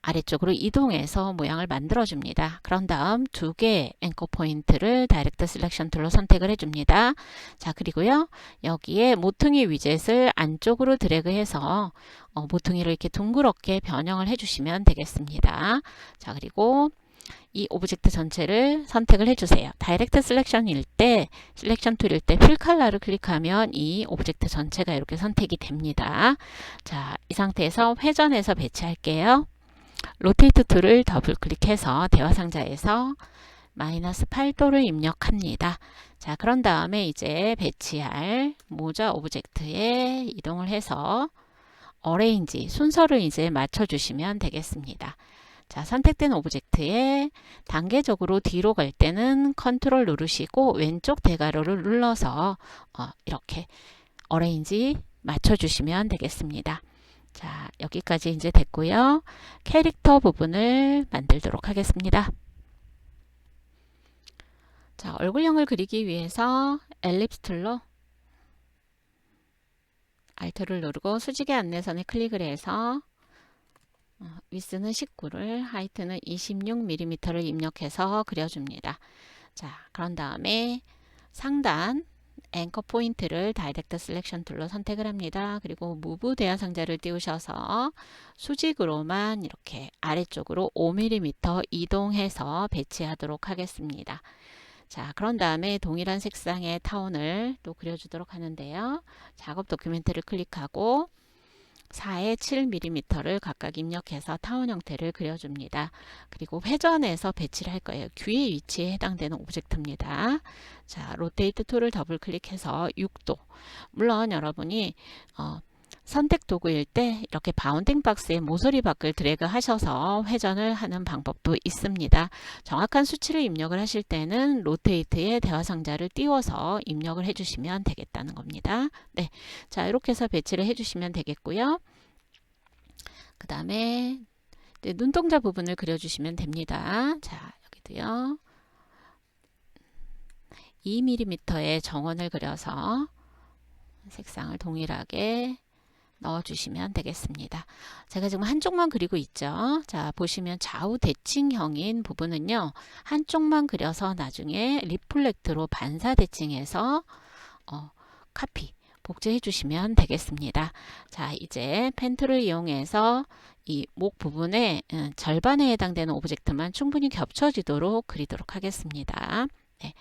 아래쪽으로 이동해서 모양을 만들어줍니다. 그런 다음 2개의 앵커 포인트를 다이렉트 셀렉션 툴로 선택을 해줍니다. 자, 그리고요. 여기에 모퉁이 위젯을 안쪽으로 드래그해서 모퉁이를 이렇게 둥그렇게 변형을 해주시면 되겠습니다. 자, 그리고 이 오브젝트 전체를 선택을 해주세요. 다이렉트 셀렉션일 때, 셀렉션 툴일 때 필 컬러를 클릭하면 이 오브젝트 전체가 이렇게 선택이 됩니다. 자, 이 상태에서 회전해서 배치할게요. 로테이트 툴을 더블 클릭해서 대화 상자에서 마이너스 8도를 입력합니다. 자, 그런 다음에 이제 배치할 모자 오브젝트에 이동을 해서 어레인지 순서를 이제 맞춰주시면 되겠습니다. 자, 선택된 오브젝트에 단계적으로 뒤로 갈 때는 컨트롤 누르시고 왼쪽 대괄호를 눌러서 이렇게 어레인지 맞춰주시면 되겠습니다. 자, 여기까지 이제 됐고요. 캐릭터 부분을 만들도록 하겠습니다. 자, 얼굴형을 그리기 위해서 엘립스 툴로 Alt를 누르고 수직의 안내선에 클릭을 해서 위스는 19를, 하이트는 26mm를 입력해서 그려줍니다. 자, 그런 다음에 상단 앵커 포인트를 다이렉트 셀렉션 툴로 선택을 합니다. 그리고 무브 대화 상자를 띄우셔서 수직으로만 이렇게 아래쪽으로 5mm 이동해서 배치하도록 하겠습니다. 자, 그런 다음에 동일한 색상의 타원을 또 그려주도록 하는데요. 작업 도큐멘트를 클릭하고 4에 7mm를 각각 입력해서 타원 형태를 그려줍니다. 그리고 회전해서 배치를 할 거예요. 귀의 위치에 해당되는 오브젝트입니다. 자, 로테이트 툴을 더블 클릭해서 6도. 물론 여러분이 선택 도구일 때 이렇게 바운딩 박스에 모서리 밖을 드래그 하셔서 회전을 하는 방법도 있습니다. 정확한 수치를 입력을 하실 때는 로테이트에 대화 상자를 띄워서 입력을 해주시면 되겠다는 겁니다. 네, 자 이렇게 해서 배치를 해주시면 되겠고요. 그 다음에 눈동자 부분을 그려주시면 됩니다. 자 여기도요. 2mm의 정원을 그려서 색상을 동일하게 넣어주시면 되겠습니다. 제가 지금 한쪽만 그리고 있죠. 자 보시면 좌우 대칭형인 부분은요. 한쪽만 그려서 나중에 리플렉트로 반사 대칭해서 카피 복제해 주시면 되겠습니다. 자 이제 펜 툴을 이용해서 이 목 부분에 절반에 해당되는 오브젝트만 충분히 겹쳐지도록 그리도록 하겠습니다. 네,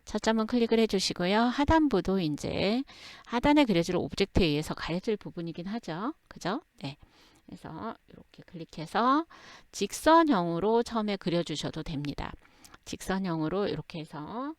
첫 점은 클릭을 해주시고요. 하단부도 이제 하단에 그려질 오브젝트에 의해서 가려질 부분이긴 하죠. 그죠? 네. 그래서 이렇게 클릭해서 직선형으로 처음에 그려주셔도 됩니다. 직선형으로 이렇게 해서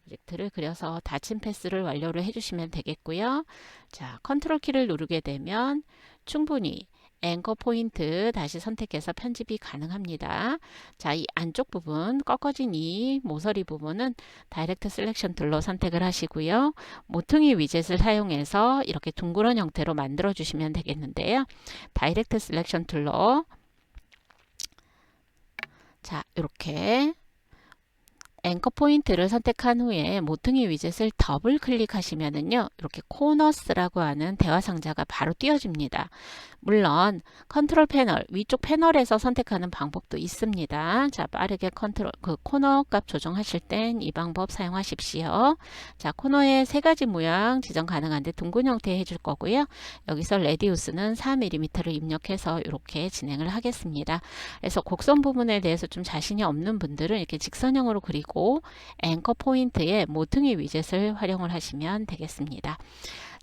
오브젝트를 그려서 닫힌 패스를 완료를 해주시면 되겠고요. 자, 컨트롤 키를 누르게 되면 충분히 앵커 포인트 다시 선택해서 편집이 가능합니다. 자, 이 안쪽 부분 꺾어진 이 모서리 부분은 다이렉트 셀렉션 툴로 선택을 하시고요. 모퉁이 위젯을 사용해서 이렇게 둥그런 형태로 만들어 주시면 되겠는데요. 다이렉트 셀렉션 툴로 자, 이렇게 앵커 포인트를 선택한 후에 모퉁이 위젯을 더블 클릭하시면은요, 이렇게 코너스라고 하는 대화 상자가 바로 띄워집니다. 물론 컨트롤 패널 위쪽 패널에서 선택하는 방법도 있습니다. 자 빠르게 코너 값 조정하실 땐 이 방법 사용하십시오. 자 코너에 세 가지 모양 지정 가능한데 둥근 형태 해줄 거고요. 여기서 레디우스는 4mm를 입력해서 이렇게 진행을 하겠습니다. 그래서 곡선 부분에 대해서 좀 자신이 없는 분들은 이렇게 직선형으로 그리고 앵커 포인트에 모퉁이 위젯을 활용을 하시면 되겠습니다.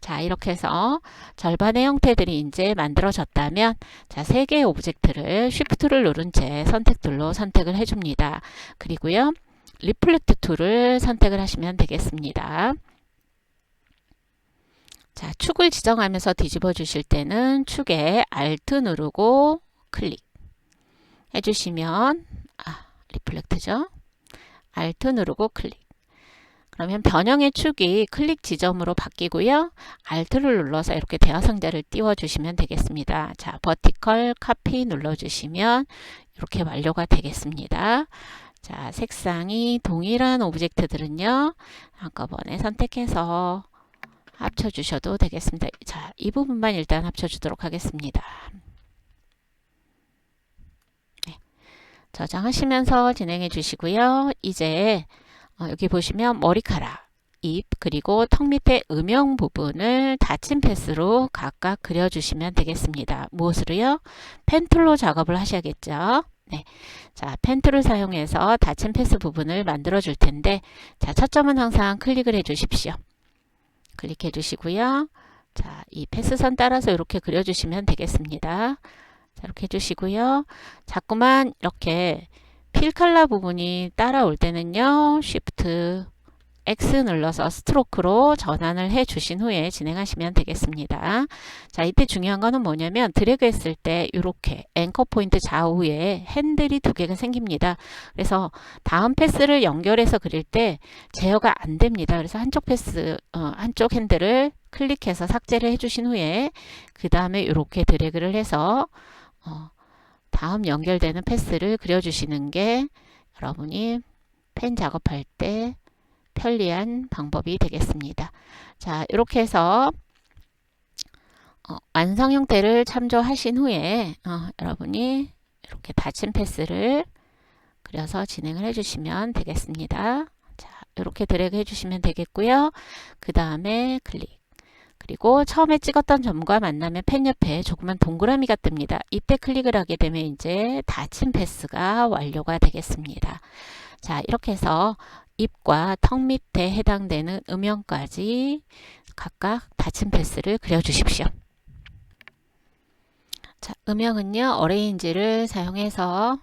자 이렇게 해서 절반의 형태들이 이제 만들어졌다면 자 3개의 오브젝트를 쉬프트를 누른 채 선택 툴로 선택을 해줍니다. 그리고요 리플렉트 툴을 선택을 하시면 되겠습니다. 자 축을 지정하면서 뒤집어 주실 때는 축에 Alt 누르고 클릭 해주시면 리플렉트죠. Alt 누르고 클릭 그러면 변형의 축이 클릭 지점으로 바뀌고요. Alt를 눌러서 이렇게 대화 상자를 띄워 주시면 되겠습니다. 자, 버티컬 카피 눌러 주시면 이렇게 완료가 되겠습니다. 자, 색상이 동일한 오브젝트들은요. 한꺼번에 선택해서 합쳐 주셔도 되겠습니다. 자, 이 부분만 일단 합쳐 주도록 하겠습니다. 네, 저장하시면서 진행해 주시고요. 이제 여기 보시면 머리카락, 입, 그리고 턱 밑에 음영 부분을 닫힌 패스로 각각 그려주시면 되겠습니다. 무엇으로요? 펜툴로 작업을 하셔야겠죠. 네. 자, 펜툴을 사용해서 닫힌 패스 부분을 만들어 줄 텐데, 자, 첫 점은 항상 클릭을 해 주십시오. 클릭해 주시고요. 자, 이 패스선 따라서 이렇게 그려주시면 되겠습니다. 자, 이렇게 해주시고요. 자꾸만 이렇게 필 컬러 부분이 따라올 때는요. Shift X 눌러서 스트로크로 전환을 해 주신 후에 진행하시면 되겠습니다. 자, 이때 중요한 거는 뭐냐면 드래그 했을 때 이렇게 앵커 포인트 좌우에 핸들이 2개가 생깁니다. 그래서 다음 패스를 연결해서 그릴 때 제어가 안 됩니다. 그래서 한쪽 패스, 한쪽 핸들을 클릭해서 삭제를 해 주신 후에 그 다음에 이렇게 드래그를 해서 다음 연결되는 패스를 그려주시는 게 여러분이 펜 작업할 때 편리한 방법이 되겠습니다. 자, 이렇게 해서 완성 형태를 참조하신 후에 여러분이 이렇게 닫힌 패스를 그려서 진행을 해주시면 되겠습니다. 자, 이렇게 드래그 해주시면 되겠고요. 그 다음에 클릭. 그리고 처음에 찍었던 점과 만나면 펜 옆에 조그만 동그라미가 뜹니다. 이때 클릭을 하게 되면 이제 닫힌 패스가 완료가 되겠습니다. 자, 이렇게 해서 입과 턱 밑에 해당되는 음영까지 각각 닫힌 패스를 그려주십시오. 자, 음영은요, 어레인지를 사용해서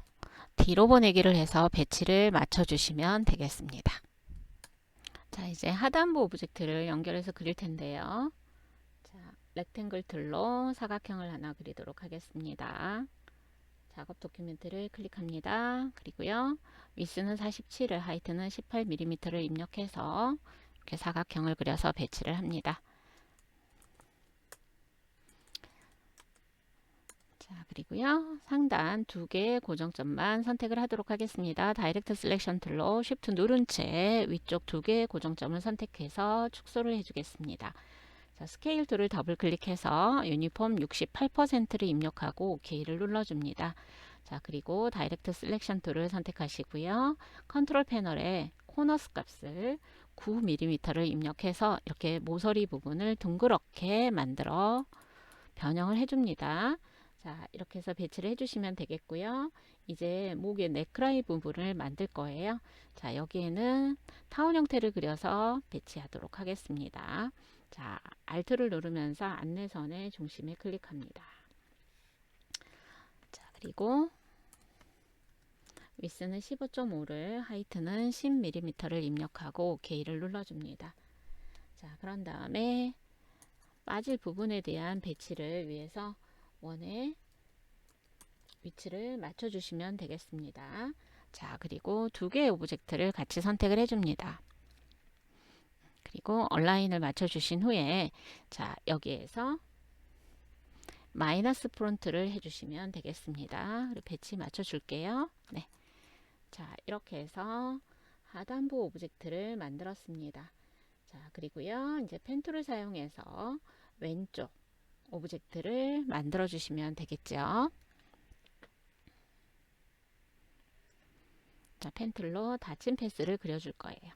뒤로 보내기를 해서 배치를 맞춰주시면 되겠습니다. 자, 이제 하단부 오브젝트를 연결해서 그릴 텐데요. 자, 렉탱글 툴로 사각형을 하나 그리도록 하겠습니다. 작업 도큐멘트를 클릭합니다. 그리고요. 위스는 47을, 하이트는 18mm를 입력해서 이렇게 사각형을 그려서 배치를 합니다. 자, 그리고요. 상단 두 개의 고정점만 선택을 하도록 하겠습니다. 다이렉트 셀렉션 툴로 Shift 누른 채 위쪽 두 개의 고정점을 선택해서 축소를 해주겠습니다. 자, 스케일 툴을 더블 클릭해서 유니폼 68%를 입력하고 OK를 눌러줍니다. 자, 그리고 다이렉트 셀렉션 툴을 선택하시고요. 컨트롤 패널에 코너스 값을 9mm를 입력해서 이렇게 모서리 부분을 둥그렇게 만들어 변형을 해줍니다. 자, 이렇게 해서 배치를 해주시면 되겠고요. 이제 목의 넥라인 부분을 만들 거예요. 자, 여기에는 타원 형태를 그려서 배치하도록 하겠습니다. 자, Alt를 누르면서 안내선의 중심에 클릭합니다. 자, 그리고 위스는 15.5를, 하이트는 10mm를 입력하고 OK를 눌러줍니다. 자, 그런 다음에 빠질 부분에 대한 배치를 위해서 원의 위치를 맞춰주시면 되겠습니다. 자, 그리고 두 개의 오브젝트를 같이 선택을 해줍니다. 그리고 얼라인을 맞춰주신 후에 자, 여기에서 마이너스 프론트를 해주시면 되겠습니다. 그리고 배치 맞춰줄게요. 네. 자, 이렇게 해서 하단부 오브젝트를 만들었습니다. 자, 그리고요. 이제 펜 툴을 사용해서 왼쪽 오브젝트를 만들어 주시면 되겠죠. 자, 펜 툴로 닫힌 패스를 그려줄 거예요.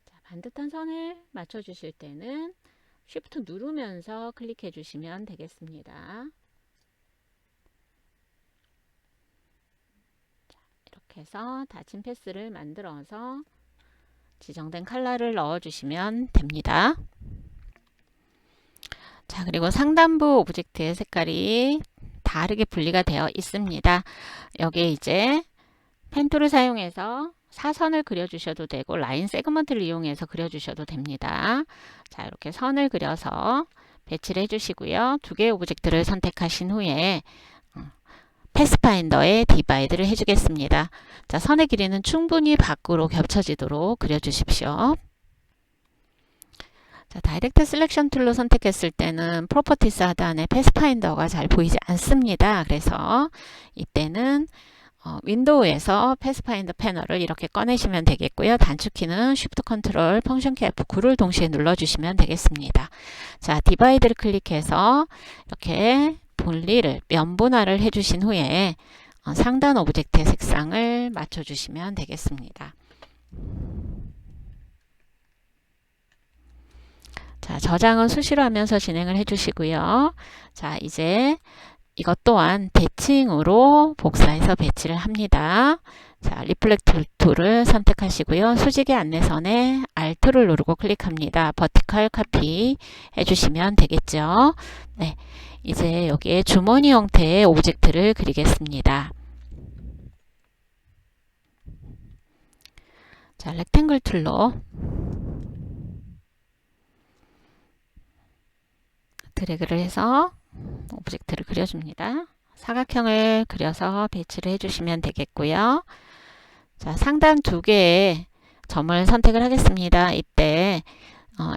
자, 반듯한 선을 맞춰 주실 때는 Shift 누르면서 클릭해 주시면 되겠습니다. 자, 이렇게 해서 닫힌 패스를 만들어서 지정된 컬러를 넣어 주시면 됩니다. 자, 그리고 상단부 오브젝트의 색깔이 다르게 분리가 되어 있습니다. 여기에 이제 펜 툴을 사용해서 사선을 그려주셔도 되고 라인 세그먼트를 이용해서 그려주셔도 됩니다. 자, 이렇게 선을 그려서 배치를 해주시고요. 두 개의 오브젝트를 선택하신 후에 패스파인더에 디바이드를 해주겠습니다. 자, 선의 길이는 충분히 밖으로 겹쳐지도록 그려주십시오. 자, 다이렉트 셀렉션 툴로 선택했을 때는 프로퍼티스 하단에 패스파인더가 잘 보이지 않습니다. 그래서 이때는 윈도우에서 패스파인더 패널을 이렇게 꺼내시면 되겠고요. 단축키는 Shift Ctrl 펑션 키 F9를 동시에 눌러주시면 되겠습니다. 자, 디바이드를 클릭해서 이렇게 분리를, 면분할을 해주신 후에 상단 오브젝트의 색상을 맞춰주시면 되겠습니다. 자, 저장은 수시로 하면서 진행을 해주시고요. 자, 이제 이것 또한 대칭으로 복사해서 배치를 합니다. 자, 리플렉트 툴을 선택하시고요. 수직의 안내선에 Alt를 누르고 클릭합니다. 버티컬 카피 해주시면 되겠죠. 네, 이제 여기에 주머니 형태의 오브젝트를 그리겠습니다. 자, 렉탱글 툴로 드래그를 해서 오브젝트를 그려줍니다. 사각형을 그려서 배치를 해주시면 되겠고요. 자, 상단 두 개의 점을 선택을 하겠습니다. 이때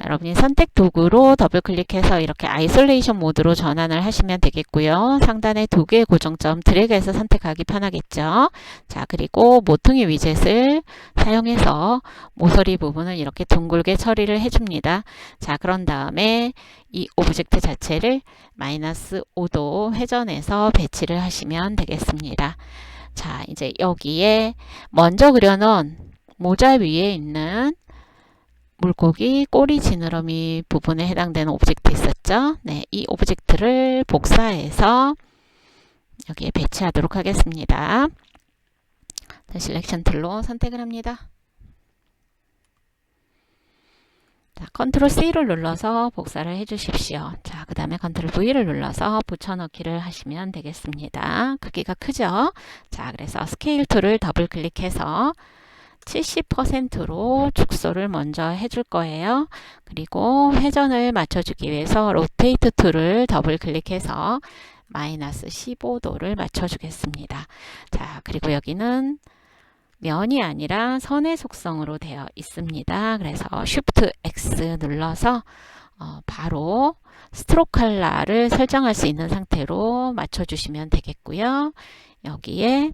여러분이 선택 도구로 더블 클릭해서 이렇게 아이솔레이션 모드로 전환을 하시면 되겠고요. 상단에 두 개의 고정점 드래그해서 선택하기 편하겠죠. 자, 그리고 모퉁이 위젯을 사용해서 모서리 부분을 이렇게 둥글게 처리를 해줍니다. 자, 그런 다음에 이 오브젝트 자체를 마이너스 5도 회전해서 배치를 하시면 되겠습니다. 자, 이제 여기에 먼저 그려놓은 모자 위에 있는 물고기 꼬리 지느러미 부분에 해당되는 오브젝트 있었죠? 네, 이 오브젝트를 복사해서 여기에 배치하도록 하겠습니다. 셀렉션 툴로 선택을 합니다. 자, 컨트롤 C를 눌러서 복사를 해 주십시오. 자, 그 다음에 컨트롤 V를 눌러서 붙여넣기를 하시면 되겠습니다. 크기가 크죠? 자, 그래서 스케일 툴을 더블 클릭해서 70%로 축소를 먼저 해줄 거예요. 그리고 회전을 맞춰주기 위해서 로테이트 툴을 더블 클릭해서 마이너스 15도를 맞춰주겠습니다. 자, 그리고 여기는 면이 아니라 선의 속성으로 되어 있습니다. 그래서 Shift X 눌러서 바로 스트로크 컬러를 설정할 수 있는 상태로 맞춰주시면 되겠고요. 여기에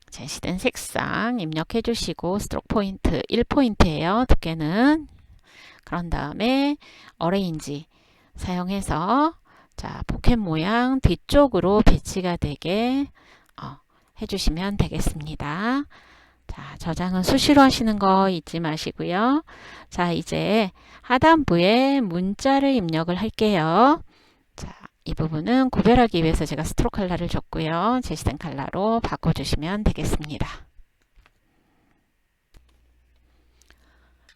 제시된 색상 입력해 주시고 스트로크 포인트 1포인트예요. 두께는. 그런 다음에 어레인지 사용해서 자, 포켓 모양 뒤쪽으로 배치가 되게 해주시면 되겠습니다. 자, 저장은 수시로 하시는 거 잊지 마시고요. 자, 이제 하단부에 문자를 입력을 할게요. 자, 이 부분은 구별하기 위해서 제가 스트로크 컬러를 줬고요. 제시된 컬러로 바꿔주시면 되겠습니다.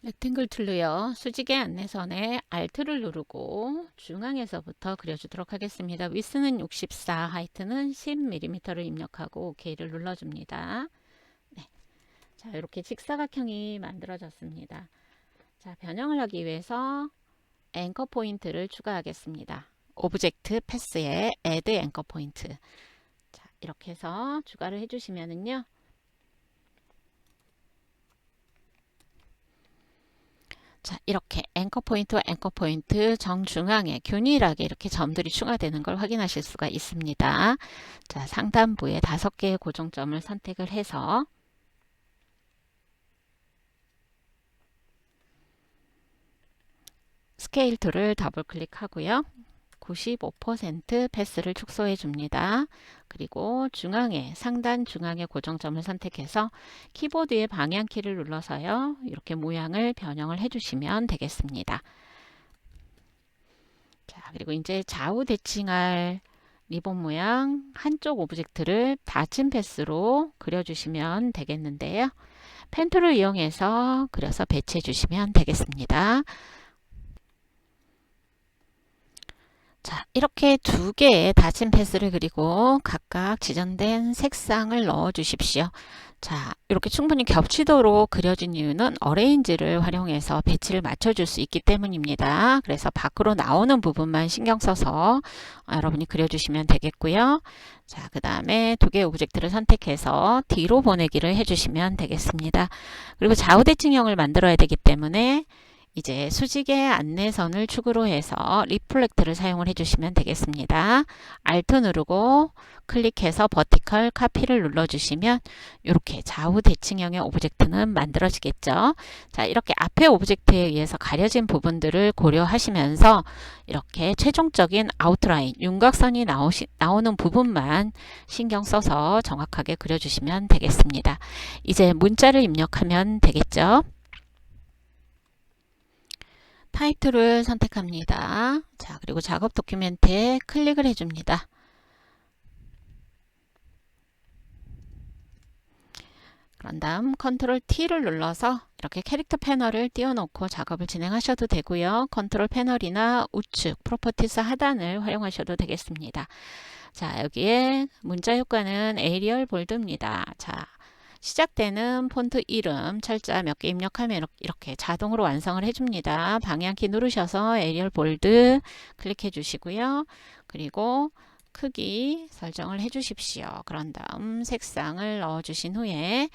렉탱글 툴로요. 수직의 안내선에 Alt를 누르고 중앙에서부터 그려주도록 하겠습니다. 위스는 64, 하이트는 10mm를 입력하고 OK를 눌러줍니다. 네. 자, 이렇게 직사각형이 만들어졌습니다. 자, 변형을 하기 위해서 앵커 포인트를 추가하겠습니다. 오브젝트 패스에 Add 앵커 포인트. 자, 이렇게 해서 추가를 해주시면은요. 자, 이렇게 앵커 포인트와 앵커 포인트 정중앙에 균일하게 이렇게 점들이 추가되는 걸 확인하실 수가 있습니다. 자, 상단부에 5개의 고정점을 선택을 해서 스케일 툴을 더블 클릭하고요. 95% 패스를 축소해 줍니다. 그리고 중앙에 상단 중앙의 고정점을 선택해서 키보드의 방향키를 눌러서요. 이렇게 모양을 변형을 해 주시면 되겠습니다. 자, 그리고 이제 좌우 대칭할 리본 모양 한쪽 오브젝트를 닫힌 패스로 그려주시면 되겠는데요. 펜 툴을 이용해서 그려서 배치해 주시면 되겠습니다. 자, 이렇게 2개의 닫힌 패스를 그리고 각각 지정된 색상을 넣어 주십시오. 자, 이렇게 충분히 겹치도록 그려진 이유는 어레인지를 활용해서 배치를 맞춰줄 수 있기 때문입니다. 그래서 밖으로 나오는 부분만 신경 써서 여러분이 그려주시면 되겠고요. 자, 그 다음에 2개의 오브젝트를 선택해서 뒤로 보내기를 해주시면 되겠습니다. 그리고 좌우 대칭형을 만들어야 되기 때문에 이제 수직의 안내선을 축으로 해서 리플렉트를 사용을 해주시면 되겠습니다. Alt 누르고 클릭해서 버티컬 카피를 눌러주시면 이렇게 좌우 대칭형의 오브젝트는 만들어지겠죠. 자, 이렇게 앞에 오브젝트에 의해서 가려진 부분들을 고려하시면서 이렇게 최종적인 아웃라인, 윤곽선이 나오는 부분만 신경 써서 정확하게 그려주시면 되겠습니다. 이제 문자를 입력하면 되겠죠. 타이틀을 선택합니다. 자, 그리고 작업 도큐멘트에 클릭을 해줍니다. 그런 다음 컨트롤 T를 눌러서 이렇게 캐릭터 패널을 띄워놓고 작업을 진행하셔도 되고요. 컨트롤 패널이나 우측 프로퍼티스 하단을 활용하셔도 되겠습니다. 자, 여기에 문자 효과는 에리얼 볼드입니다. 자, 시작되는 폰트 이름, 철자 몇 개 입력하면 이렇게 자동으로 완성을 해줍니다. 방향키 누르셔서 에리얼 볼드 클릭해 주시고요. 그리고 크기 설정을 해 주십시오. 그런 다음 색상을 넣어 주신 후에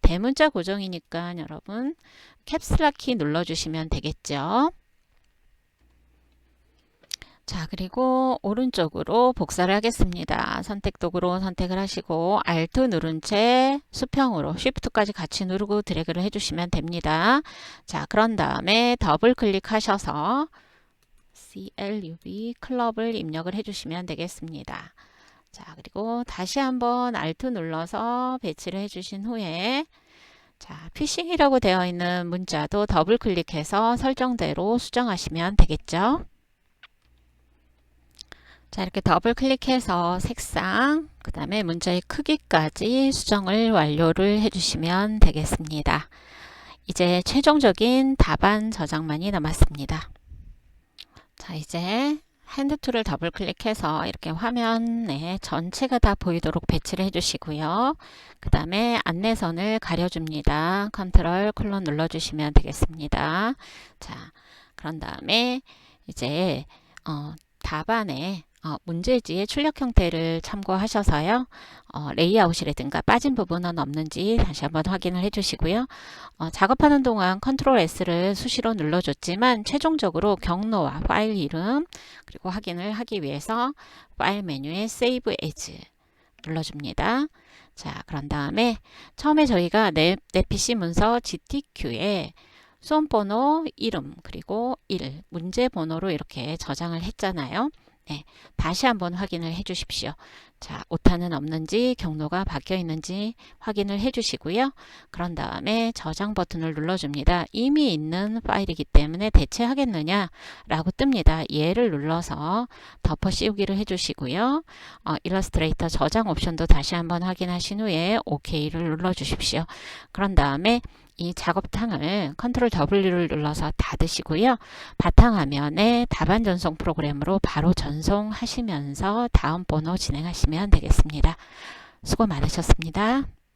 대문자 고정이니까 여러분 캡슐락 키 눌러 주시면 되겠죠. 자, 그리고 오른쪽으로 복사를 하겠습니다. 선택 도구로 선택을 하시고 Alt 누른 채 수평으로 Shift까지 같이 누르고 드래그를 해주시면 됩니다. 자, 그런 다음에 더블 클릭하셔서 CLUB 클럽을 입력을 해주시면 되겠습니다. 자, 그리고 다시 한번 Alt 눌러서 배치를 해주신 후에 자, 피싱이라고 되어 있는 문자도 더블 클릭해서 설정대로 수정하시면 되겠죠. 자, 이렇게 더블 클릭해서 색상, 그 다음에 문자의 크기까지 수정을 완료를 해주시면 되겠습니다. 이제 최종적인 답안 저장만이 남았습니다. 자, 이제 핸드 툴을 더블 클릭해서 이렇게 화면에 전체가 다 보이도록 배치를 해주시고요. 그 다음에 안내선을 가려줍니다. 컨트롤 콜론 눌러주시면 되겠습니다. 자, 그런 다음에 이제 답안에 문제지의 출력 형태를 참고하셔서요. 레이아웃이라든가 빠진 부분은 없는지 다시 한번 확인을 해주시고요. 작업하는 동안 컨트롤 S를 수시로 눌러줬지만 최종적으로 경로와 파일 이름 그리고 확인을 하기 위해서 파일 메뉴에 Save As 눌러줍니다. 자, 그런 다음에 처음에 저희가 내 PC 문서 GTQ에 수험번호, 이름, 그리고 문제 번호로 이렇게 저장을 했잖아요. 네, 다시 한번 확인을 해 주십시오. 자, 오타는 없는지 경로가 바뀌어 있는지 확인을 해 주시고요. 그런 다음에 저장 버튼을 눌러줍니다. 이미 있는 파일이기 때문에 대체하겠느냐 라고 뜹니다. 얘를 눌러서 덮어 씌우기를 해 주시고요. 일러스트레이터 저장 옵션도 다시 한번 확인하신 후에 OK를 눌러 주십시오. 그런 다음에 이 작업탕을 컨트롤 W를 눌러서 닫으시고요. 바탕화면에 답안 전송 프로그램으로 바로 전송하시면서 다음 번호 진행하시면 되겠습니다. 수고 많으셨습니다.